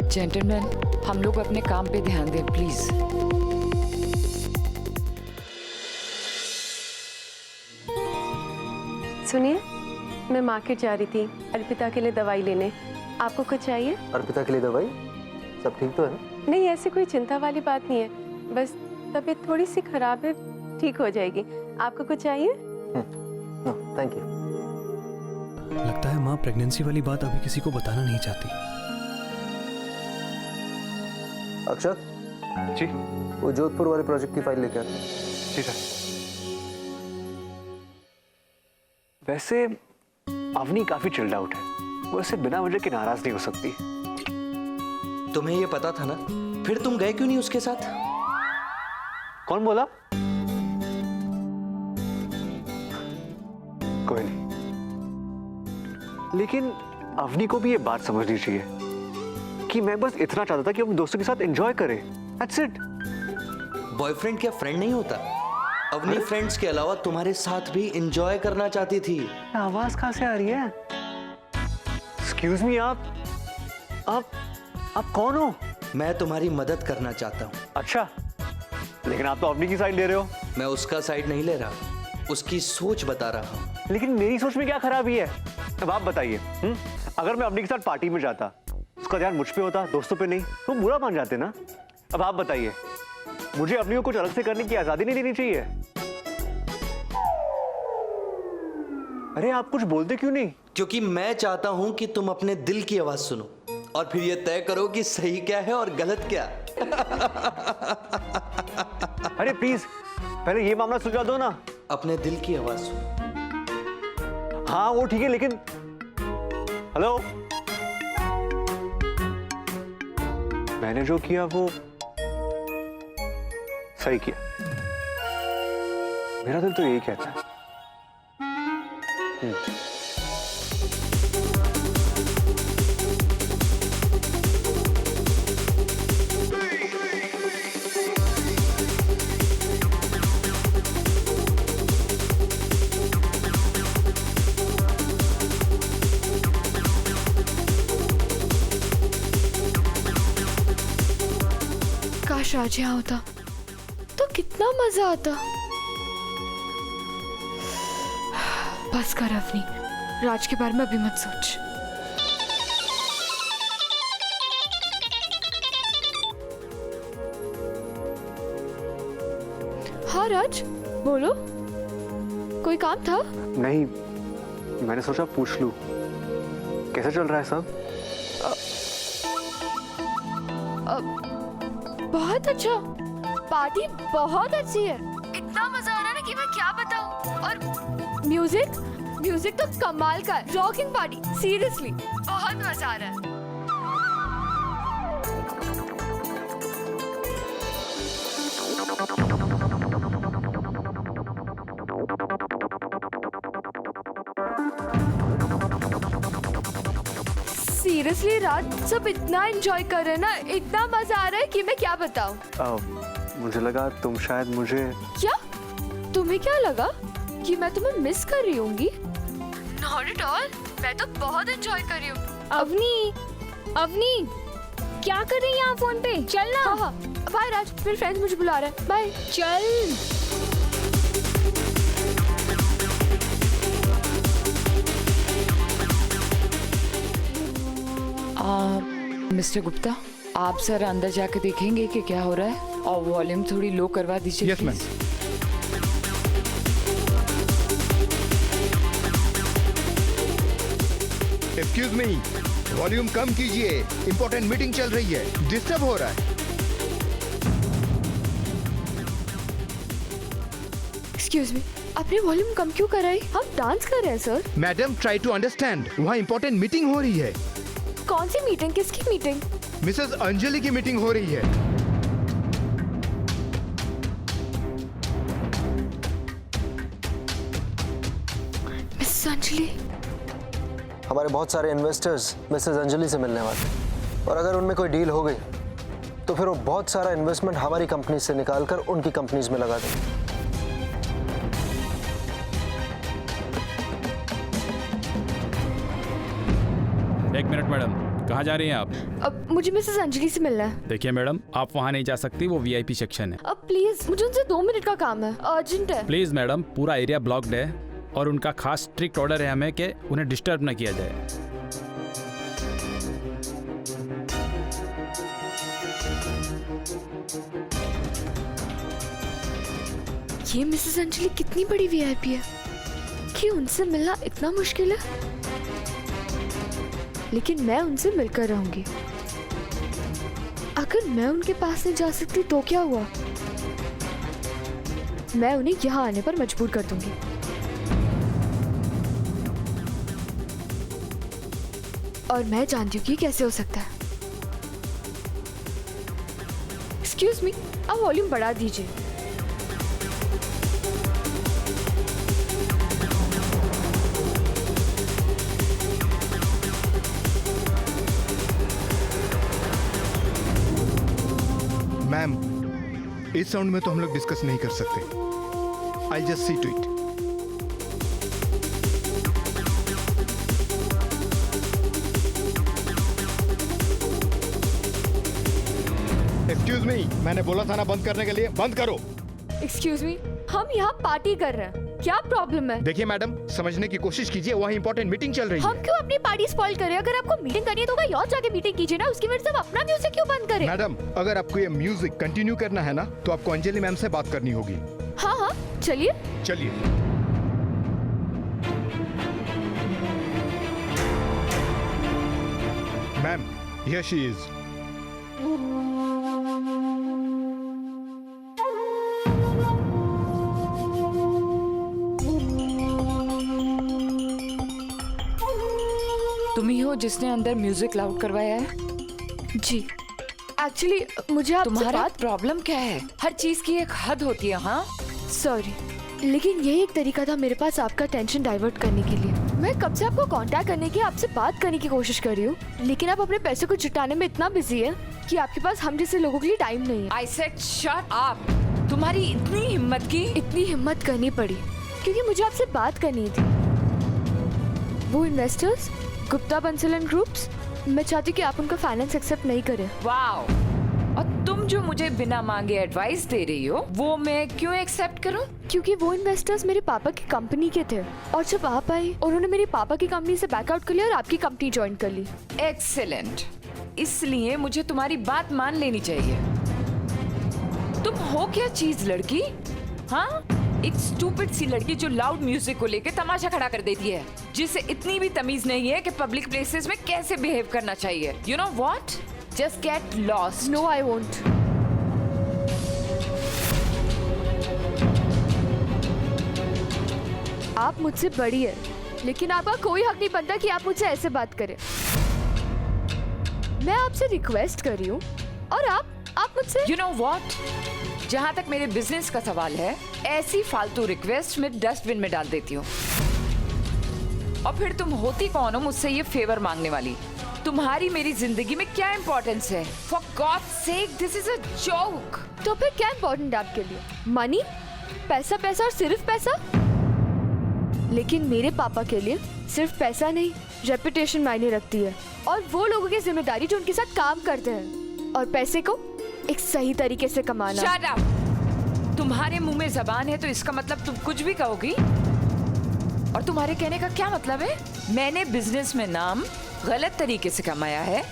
Gentleman, हम लोग अपने काम पे ध्यान दें प्लीज। सुनिए, मैं मार्केट जा रही थी अर्पिता के लिए दवाई लेने। आपको कुछ चाहिए? अर्पिता के लिए दवाई? सब ठीक तो है? नहीं, ऐसी कोई चिंता वाली बात नहीं है, बस तबीयत थोड़ी सी खराब है, ठीक हो जाएगी। आपको कुछ चाहिए? Thank you. लगता है माँ प्रेगनेंसी वाली बात अभी किसी को बताना नहीं चाहती। अक्षत जी, वो जोधपुर वाले प्रोजेक्ट की फाइल लेके आते। ठीक है। वैसे अवनी काफी चिल्ड आउट है, वो इससे बिना वजह के नाराज नहीं हो सकती। तुम्हें ये पता था ना, फिर तुम गए क्यों नहीं उसके साथ? कौन बोला? कोई नहीं, लेकिन अवनी को भी ये बात समझनी चाहिए कि मैं बस इतना चाहता था कि हम दोस्तों के साथ एंजॉय करें। That's it। बॉयफ्रेंड क्या फ्रेंड नहीं होता? अवनी फ्रेंड्स के अलावा तुम्हारे साथ भी एंजॉय करना चाहती थी। आवाज कहां से आ रही है? एक्सक्यूज मी, आप कौन हो? मैं तुम्हारी मदद करना चाहता हूँ। अच्छा, लेकिन आप तो अवनी की साइड ले रहे हो। मैं उसका साइड नहीं ले रहा, उसकी सोच बता रहा हूँ। लेकिन मेरी सोच में क्या खराबी है? अब आप बताइए। अगर मैं अवनी के साथ पार्टी में जाता, उसका ध्यान मुझ पे होता, दोस्तों पे नहीं, तो बुरा मान जाते ना। अब आप बताइए, मुझे अवनी को कुछ अलग से करने की आजादी नहीं देनी चाहिए? अरे आप कुछ बोलते क्यों नहीं? क्योंकि मैं चाहता हूं कि तुम अपने दिल की आवाज सुनो और फिर ये तय करो कि सही क्या है और गलत क्या। अरे प्लीज पहले ये मामला सुलझा दो ना। अपने दिल की आवाज सुनो। हाँ वो ठीक है, लेकिन हेलो, मैंने जो किया वो सही किया, मेरा दिल तो यही कहता है। काश राज यहाँ होता तो कितना मजा आता। बस कर अवनी, राज के बारे में अभी मत सोच। हाँ राज, बोलो, कोई काम था? नहीं, मैंने सोचा पूछ लूं कैसा चल रहा है सब। बहुत अच्छा, पार्टी बहुत अच्छी है, इतना मजा आ रहा है ना कि मैं क्या बताऊं। और म्यूजिक तो कमाल का है, रॉकिंग पार्टी, सीरियसली बहुत मजा आ रहा है। सीरियसली राज, सब इतना एंजॉय कर रहे हैं ना, इतना मजा आ रहा है कि मैं क्या बताऊं। मुझे लगा तुम शायद मुझे। क्या तुम्हें क्या लगा कि मैं तुम्हें मिस कर रही होंगी? नॉट एट ऑल, मैं तो बहुत एंजॉय कर रही हूँ। अवनी क्या कर रही है यहाँ फोन पे? चल ना। हाँ, बाय राज, मेरे फ्रेंड्स मुझे बुला रहे हैं, बाय। चल। मिस्टर गुप्ता, आप सर अंदर जाके देखेंगे कि क्या हो रहा है, और वॉल्यूम थोड़ी लो करवा दीजिए। Yes ma'am. Excuse me, volume कम कीजिए, इंपॉर्टेंट मीटिंग चल रही है, डिस्टर्ब हो रहा है। एक्सक्यूज मी, आपने वॉल्यूम कम क्यों कराई? हम डांस कर रहे हैं sir. Madam try to understand, वहाँ इंपॉर्टेंट मीटिंग हो रही है। कौन सी मीटिंग? किसकी मीटिंग? मिसेस अंजलि की मीटिंग हो रही है। मिसेस अंजलि? हमारे बहुत सारे इन्वेस्टर्स मिसेस अंजलि से मिलने वाले हैं, और अगर उनमें कोई डील हो गई तो फिर वो बहुत सारा इन्वेस्टमेंट हमारी कंपनी से निकालकर उनकी कंपनीज में लगा देंगे। एक मिनट मैडम, कहाँ जा रही हैं आप? अब मुझे मिसेस अंजलि से मिलना है। देखिए मैडम, आप वहाँ नहीं जा सकती, वो वीआईपी सेक्शन है। अब प्लीज, मुझे उनसे 2 मिनट का काम है, अर्जेंट है। प्लीज मैडम, पूरा एरिया ब्लॉक्ड है और उनका खास स्ट्रिक्ट ऑर्डर है हमें कि उन्हें डिस्टर्ब न किया जाए। ये मिसेस अंजलि कितनी बड़ी वीआईपी है कि उनसे मिलना इतना मुश्किल है, लेकिन मैं उनसे मिलकर रहूंगी। अगर मैं उनके पास नहीं जा सकती तो क्या हुआ, मैं उन्हें यहाँ आने पर मजबूर कर दूंगी। और मैं जानती हूँ कि कैसे हो सकता है। एक्सक्यूज मी, आप वॉल्यूम बढ़ा दीजिए। मैम, इस साउंड में तो हम लोग डिस्कस नहीं कर सकते। I just see to it. Excuse me, मैंने बोला था ना बंद करने के लिए, बंद करो। एक्सक्यूज मी, हम यहाँ पार्टी कर रहे हैं, क्या प्रॉब्लम है? देखिए मैडम, समझने की कोशिश कीजिए, वहाँ इंपॉर्टेंट मीटिंग चल रही है। हम क्यों अपनी पार्टी स्पॉइल करें? अगर आपको मीटिंग करनी है तो कहीं और जाके मीटिंग कीजिए ना, उसकी वजह से आप अपना म्यूजिक क्यों बंद करें? मैडम, अगर आपको ये म्यूजिक कंटिन्यू करना है ना, तो आपको अंजलि मैम से बात करनी होगी। हाँ हाँ, चलिए। चलिए। Ma'am, here she is. तुम ही हो जिसने अंदर म्यूजिक लाउड करवाया है? जी, एक्चुअली मुझे आपसे तुम्हारा बात। प्रॉब्लम क्या है? हर चीज की एक हद होती है। हाँ, सॉरी, लेकिन यही एक तरीका था मेरे पास आपका टेंशन डाइवर्ट करने के लिए। मैं कब से आपको कांटेक्ट करने की, आपसे बात करने की कोशिश कर रही हूँ, लेकिन आप अपने पैसे को जुटाने में इतना बिजी है कि आपके पास हम जैसे लोगों के लिए टाइम नहीं है। I said shut up. तुम्हारी इतनी हिम्मत की? इतनी हिम्मत करनी पड़ी क्योंकि मुझे आपसे बात करनी थी। वो investors, Gupta Bansal and groups, मैं चाहती हूँ कि आप उनका फाइनेंस एक्सेप्ट नहीं करें। वाओ, और तुम जो मुझे बिना मांगे एडवाइस दे रही हो, वो मैं क्यों एक्सेप्ट करूं? क्योंकि वो इन्वेस्टर्स मेरे पापा की कंपनी के थे और जब आप आई उन्होंने मेरे पापा की कंपनी से बैकआउट कर लिया और आपकी कंपनी ज्वाइन कर ली। एक्सेलेंट, इसलिए मुझे तुम्हारी बात मान लेनी चाहिए। तुम हो क्या चीज लड़की? हाँ, एक स्टूपिड सी लड़की जो लाउड म्यूजिक को लेकर तमाशा खड़ा कर देती है, जिसे इतनी भी तमीज नहीं है कि पब्लिक प्लेसेस में कैसे बिहेव करना चाहिए। You know what? Just get lost. No, I won't. आप मुझसे बड़ी है, लेकिन आपका कोई हक नहीं बनता कि आप मुझसे ऐसे बात करें। मैं आपसे रिक्वेस्ट कर रही हूँ और आप मुझसे। You know what? जहाँ तक मेरे बिजनेस का सवाल है, ऐसी फालतू रिक्वेस्ट मैं डस्टबिन में डाल देती हूँ। और फिर तुम होती कौन हो मुझसे ये फेवर मांगने वाली? तुम्हारी मेरी जिंदगी में क्या इम्पोर्टेंस है? For God's sake, this is a joke. तो फिर क्या इम्पोर्टेंट आपके लिए? मनी, पैसा, पैसा और सिर्फ पैसा? लेकिन मेरे पापा के लिए सिर्फ पैसा नहीं, रेपुटेशन मायने रखती है, और वो लोगों की जिम्मेदारी जो उनके साथ काम करते हैं, और पैसे को एक सही तरीके से कमाना। Shut up! तुम्हारे मुंह में जबान है तो इसका मतलब तुम कुछ भी कहोगी। और तुम्हारे कहने का क्या मतलब है? मैंने बिजनेस में नाम गलत तरीके से कमाया है।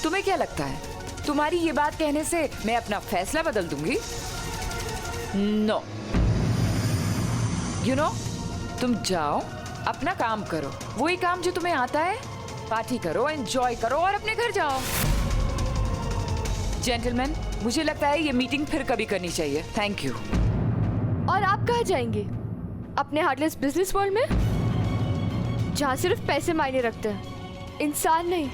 तुम्हें क्या लगता है तुम्हारी ये बात कहने से मैं अपना फैसला बदल दूंगी? नो। यू नो, तुम जाओ अपना काम करो, वही काम जो तुम्हें आता है। पार्टी करो, एंजॉय करो और अपने घर जाओ। जेंटलमैन, मुझे लगता है ये मीटिंग फिर कभी करनी चाहिए। Thank you. और आप कहाँ जाएंगे? अपने हार्टलेस बिजनेस वर्ल्ड में, जहाँ सिर्फ पैसे मायने रखते हैं, इंसान नहीं।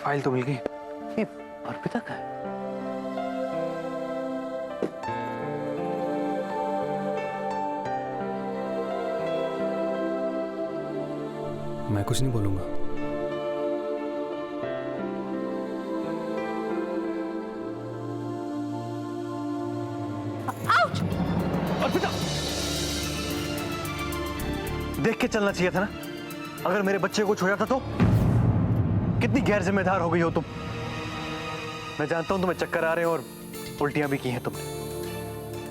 फाइल तो मिल गई। ये अर्पिता का है? मैं कुछ नहीं बोलूंगा। चलना चाहिए था ना। अगर मेरे बच्चे को छोड़ा था तो कितनी गैर जिम्मेदार हो गई हो तुम। मैं जानता हूं तुम्हें चक्कर आ रहे हैं और उल्टियां भी की हैं तुमने,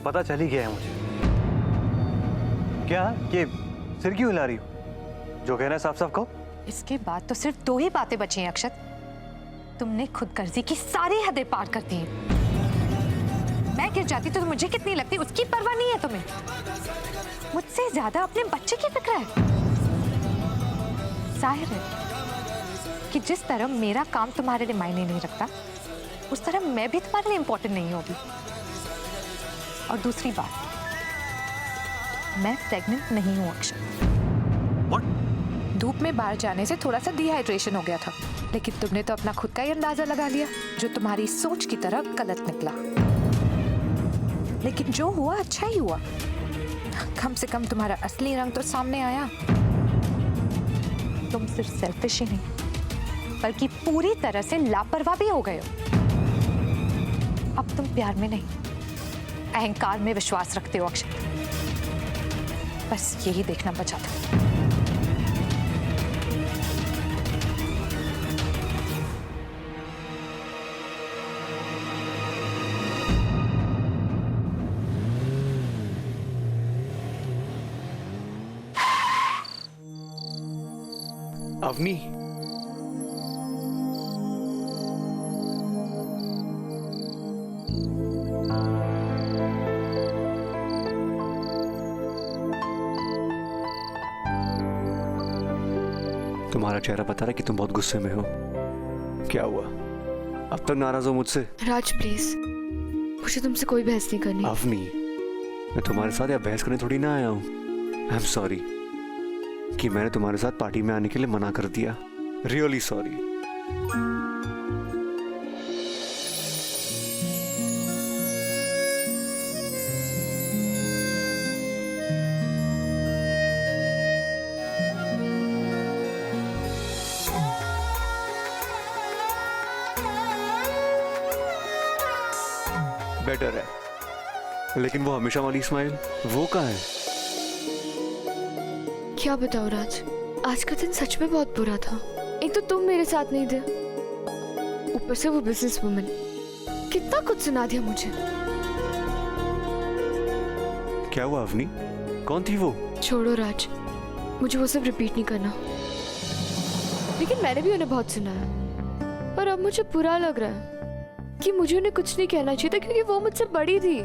पता चल ही गया है मुझे। क्या ये सिर क्यों हिला रही हो? जो कहना है साफ साफ कहो। इसके बाद तो सिर्फ 2 ही बातें बची हैं अक्षत। तुमने खुदगर्जी की सारी हदें पार कर दी हैं। मैं गिर जाती तो मुझे कितनी लगती, उसकी परवाह नहीं है तुम्हें। मुझसे ज्यादा अपने बच्चे की फिक्र है। जाहिर है कि जिस तरह मेरा काम तुम्हारे लिए मायने नहीं रखता, उस तरह मैं भी तुम्हारे लिए इंपॉर्टेंट नहीं होगी। और दूसरी बात, मैं प्रेग्नेंट नहीं हूं अक्षत। धूप में बाहर जाने से थोड़ा सा डिहाइड्रेशन हो गया था, लेकिन तुमने तो अपना खुद का ही अंदाजा लगा लिया, जो तुम्हारी सोच की तरह गलत निकला। लेकिन जो हुआ अच्छा ही हुआ। कम से कम तुम्हारा असली रंग तो सामने आया। तुम सिर्फ सेल्फिश ही नहीं, बल्कि पूरी तरह से लापरवाह भी हो गए हो। अब तुम प्यार में नहीं, अहंकार में विश्वास रखते हो अक्षत। बस यही देखना बचा था। अवनी, तुम्हारा चेहरा बता रहा है कि तुम बहुत गुस्से में हो। क्या हुआ? अब तक नाराज हो मुझसे? राज प्लीज, मुझे तुमसे कोई बहस नहीं करनी। अवनी, मैं तुम्हारे साथ या बहस करने थोड़ी ना आया हूँ। आई एम सॉरी कि मैंने तुम्हारे साथ पार्टी में आने के लिए मना कर दिया। Really sorry. बेटर है, लेकिन वो हमेशा वाली स्माइल वो कहाँ है? क्या बताओ राज, आज का दिन सच में बहुत बुरा था। एक तो तुम मेरे साथ नहीं थे, ऊपर से वो बिजनेस वुमन कितना कुछ सुना दिया मुझे। क्या हुआ अवनी? कौन थी वो? छोड़ो राज, मुझे वो सब रिपीट नहीं करना। लेकिन मैंने भी उन्हें बहुत सुना है, पर अब मुझे बुरा लग रहा है कि मुझे उन्हें कुछ नहीं कहना चाहिए था, क्योंकि वो मुझसे बड़ी थी।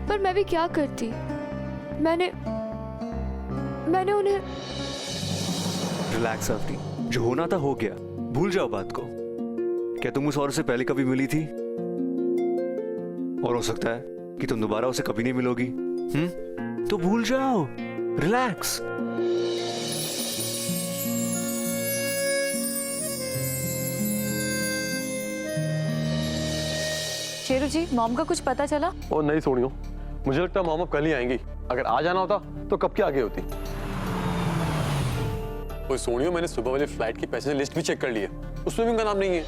पर मैं भी क्या करती, मैंने उन्हें। रिलैक्स अवनी, जो होना था हो गया, भूल जाओ बात को। क्या तुम उस औरत से पहले कभी मिली थी? और हो सकता है कि तुम दोबारा उसे कभी नहीं मिलोगी। तो भूल जाओ, रिलैक्स। शेरू जी, मॉम का कुछ पता चला? ओ नहीं सोनियो, मुझे लगता है मॉम अब कल ही आएंगी। अगर आ जाना होता तो कब के आगे होती। ओए सोनियो, मैंने सुबह वाली फ्लाइट की पैसेंजर लिस्ट भी चेक कर ली है, उसमें भी उनका नाम नहीं है।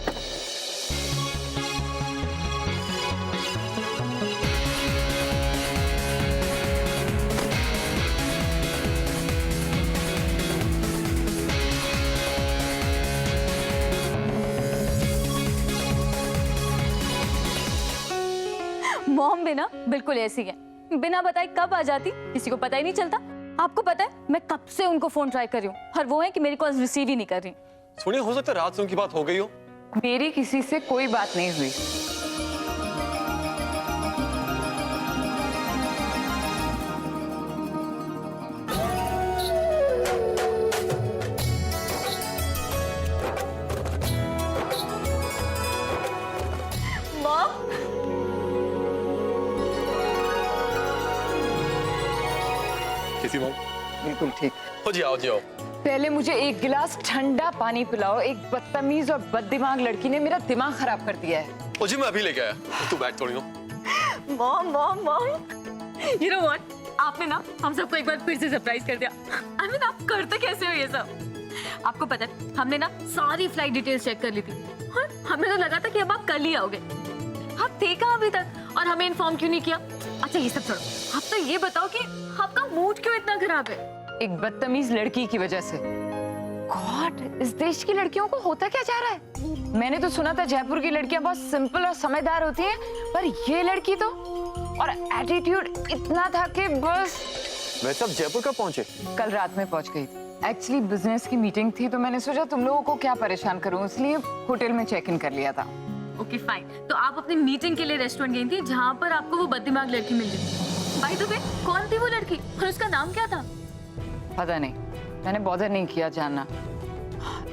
मॉम भी ना बिल्कुल ऐसी है, बिना बताए कब आ जाती किसी को पता ही नहीं चलता। आपको पता है मैं कब से उनको फोन ट्राई कर रही हूँ और वो है कि मेरी कॉल रिसीव ही नहीं कर रही। सोनिया, हो सकता है रात से उनकी बात हो गई हो। मेरी किसी से कोई बात नहीं हुई। कैसी मॉम? बिल्कुल ठीक। हो जी, आओ जी आओ। पहले मुझे एक गिलास ठंडा पानी पिलाओ। एक बदतमीज और बददिमाग लड़की ने मेरा दिमाग खराब कर दिया है। ओ जी, मैं अभी लेके आया, तू बैठ थोड़ी हो। Mom mom mom, you know what, आपने ना हम सबको एक बार फिर से सरप्राइज कर दिया। आई मीन, आप करते कैसे हो ये सब? आपको पता है हमने ना सारी फ्लाइट डिटेल्स चेक कर ली थी और हमें तो लगा था कि अब आप कल ही आओगे। आप थे कहाँ अभी तक और हमें इन्फॉर्म क्यों नहीं किया? अच्छा ये सब छोड़ो, आप तो ये बताओ कि आपका मूड क्यों इतना खराब है? एक बदतमीज लड़की की वजह से। गॉड, इस देश की लड़कियों को होता क्या जा रहा है? मैंने तो सुना था जयपुर की लड़कियां बहुत सिंपल और समझदार होती हैं, पर ये लड़की तो, और एटीट्यूड इतना था कि बस। वैसे आप जयपुर कब पहुंचे? कल रात में पहुंच गई। एक्चुअली बिजनेस की मीटिंग थी, तो मैंने सोचा तुम लोगों को क्या परेशान करूं, इसलिए होटल में चेक इन कर लिया था। Okay fine. तो आप अपनी मीटिंग के लिए रेस्टोरेंट गई थी जहाँ पर आपको वो बददिमाग लड़की मिल गई। बाय द वे, कौन थी वो लड़की और उसका नाम क्या था? पता नहीं, मैंने बॉदर नहीं किया जानना।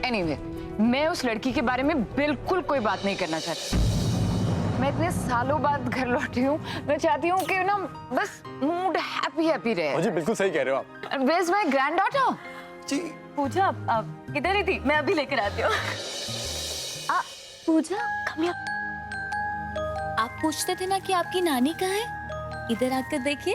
एनीवे, मैं उस लड़की के बारे में बिल्कुल कोई बात नहीं करना चाहती। मैं इतने सालों बाद घर लौटी हूँ, मैं चाहती हूँ कि ना बस मूड हैप्पी रहे। जी बिल्कुल सही कह रहे हो आप। Where's my granddaughter? जी पूजा, आप किधर ही थी? मैं अभी लेकर आती हूँ। पूजा, come here। आप पूछते थे ना कि आपकी नानी कहाँ है? इधर आकर देखिए,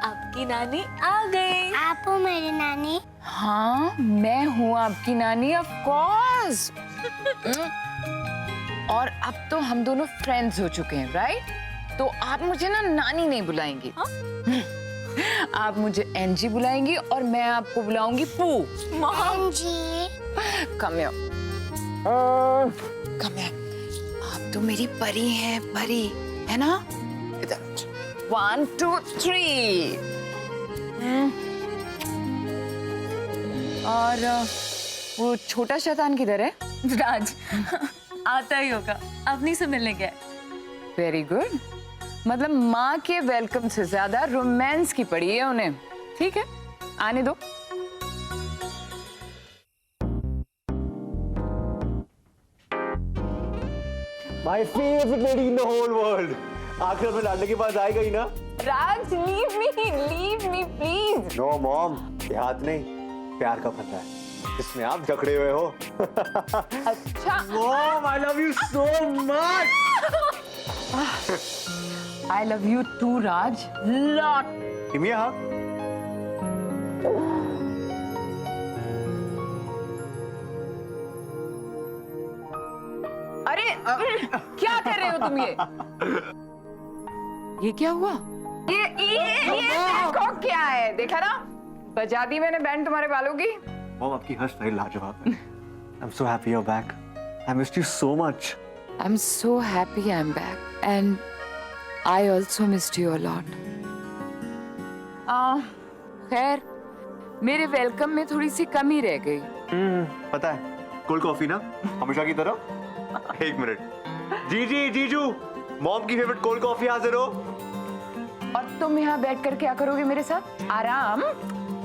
आपकी नानी आ गई। आप हो मेरी नानी? हाँ, मैं हूँ आपकी नानी, ऑफ कोर्स। और अब तो हम दोनों फ्रेंड्स हो चुके हैं, राइट? तो आप मुझे ना नानी नहीं बुलाएंगी। आप मुझे एनजी बुलाएंगी और मैं आपको बुलाऊंगी पू। एनजी। Come here. Come here. आप तो मेरी परी हैं, परी, है ना? इधर 1 2 3। और वो छोटा शैतान किधर है? राज आता ही होगा, अपनी से मिलने गया। Very good. मतलब माँ के वेलकम से ज्यादा रोमांस की पड़ी है उन्हें। ठीक है, आने दो। My favourite lady in the whole world. आखिर अपने लाडले के पास आएगा ही ना। Raj, leave me please. No mom, ये हाथ नहीं, प्यार का फंदा है जिसमें आप जकड़े हुए हो। अच्छा। Mom, I love you so much. I love you too, Raj. Lot. Give me a hug. अरे क्या कर रहे हो तुम ये क्या हुआ? ये देखो क्या है, देखा ना? बजा दी मैंने बैंड तुम्हारे बालों की। मॉम, आपकी हर स्टाइल लाजवाब है। I'm so happy you're back. I missed you so much. I'm so happy I'm back and I also missed you a lot. खैर, मेरे वेलकम में थोड़ी सी कमी रह गई। पता है, कोल्ड कॉफी ना हमेशा की तरह। एक मिनट। जीजू, मॉम की फेवरेट कोल्ड कॉफी हाजिर हो। और तुम यहाँ बैठ कर क्या करोगे मेरे साथ? आराम?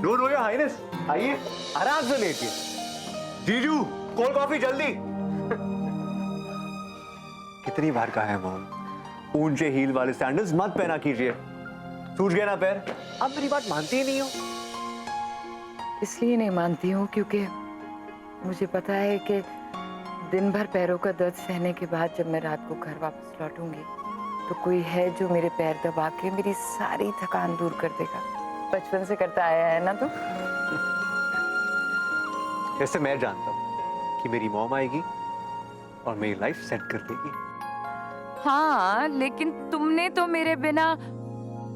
नो योर हाइनेस, आइए आराम से लेटिए। जीजू, कोल्ड कॉफी जल्दी। कितनी बार कहा है मॉम, ऊंचे हील वाले सैंडल्स मत पहना कीजिए, सूज गया ना पैर। अब मेरी बात मानती ही नहीं हो। इसलिए नहीं मानती हूँ क्योंकि मुझे पता है कि दिन भर पैरों का दर्द सहने के बाद जब मैं रात को घर वापस लौटूंगी तो कोई है जो मेरे पैर दबा के मेरी सारी थकान दूर कर देगा। बचपन से करता आया है ना तुम। ऐसे मैं जानता हूँ कि मेरी मॉम आएगी और मेरी लाइफ सेट कर देगी। हाँ, लेकिन तुमने तो मेरे बिना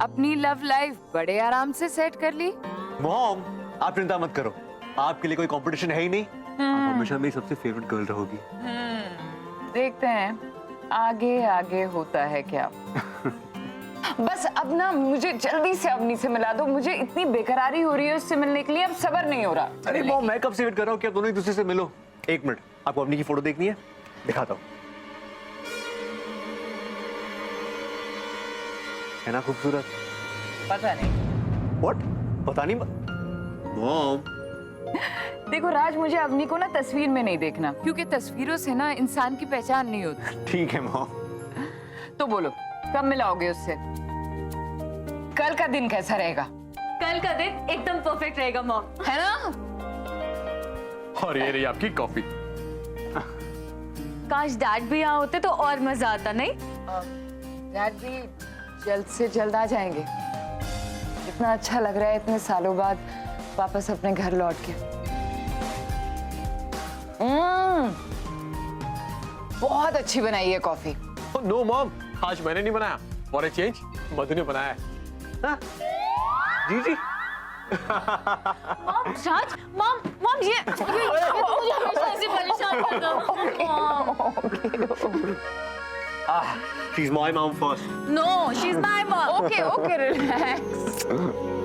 अपनी लव लाइफ बड़े आराम से सेट कर ली। मॉम, आप चिंता मत करो, आपके लिए कोई कंपटीशन है ही नहीं। आप हमेशा मेरी सबसे फेवरेट गर्ल रहोगी। देखते हैं आगे आगे होता है क्या। बस अब ना मुझे जल्दी से अवनी से मिला दो, मुझे इतनी बेकरारी हो रही है उससे मिलने के लिए, अब सब्र नहीं हो रहा। अरे मॉम, मैं कब से वेट कर रहा हूँ कि आप दोनों एक दूसरे से मिलो। एक मिनट, आपको अपनी की फोटो देखनी है? दिखाता हूँ। है ना खूबसूरत? पता नहीं। What? पता नहीं। मॉम, देखो राज, मुझे अवनी को ना तस्वीर में नहीं देखना, क्योंकि तस्वीरों से ना इंसान की पहचान नहीं होती। ठीक है मॉम। तो बोलो, कब मिलाओगे उससे? कल का दिन कैसा रहेगा? कल का दिन एकदम परफेक्ट रहेगा मॉम, है ना? और ये रही आपकी कॉफी। काश डैड भी यहाँ होते तो और मजा आता, नहीं? डैड भी जल्द से जल्द आ जाएंगे। इतना अच्छा लग रहा है इतने सालों बाद वापस अपने घर लौट के। बहुत अच्छी बनाई है कॉफी। नो मॉम, आज मैंने नहीं बनाया, फॉर ए चेंज मधु ने बनाया है। जी, मॉम राज मॉम ये तो मुझे हमेशा ऐसे परेशान करता She's my mom first. No she is my mom Okay, relax.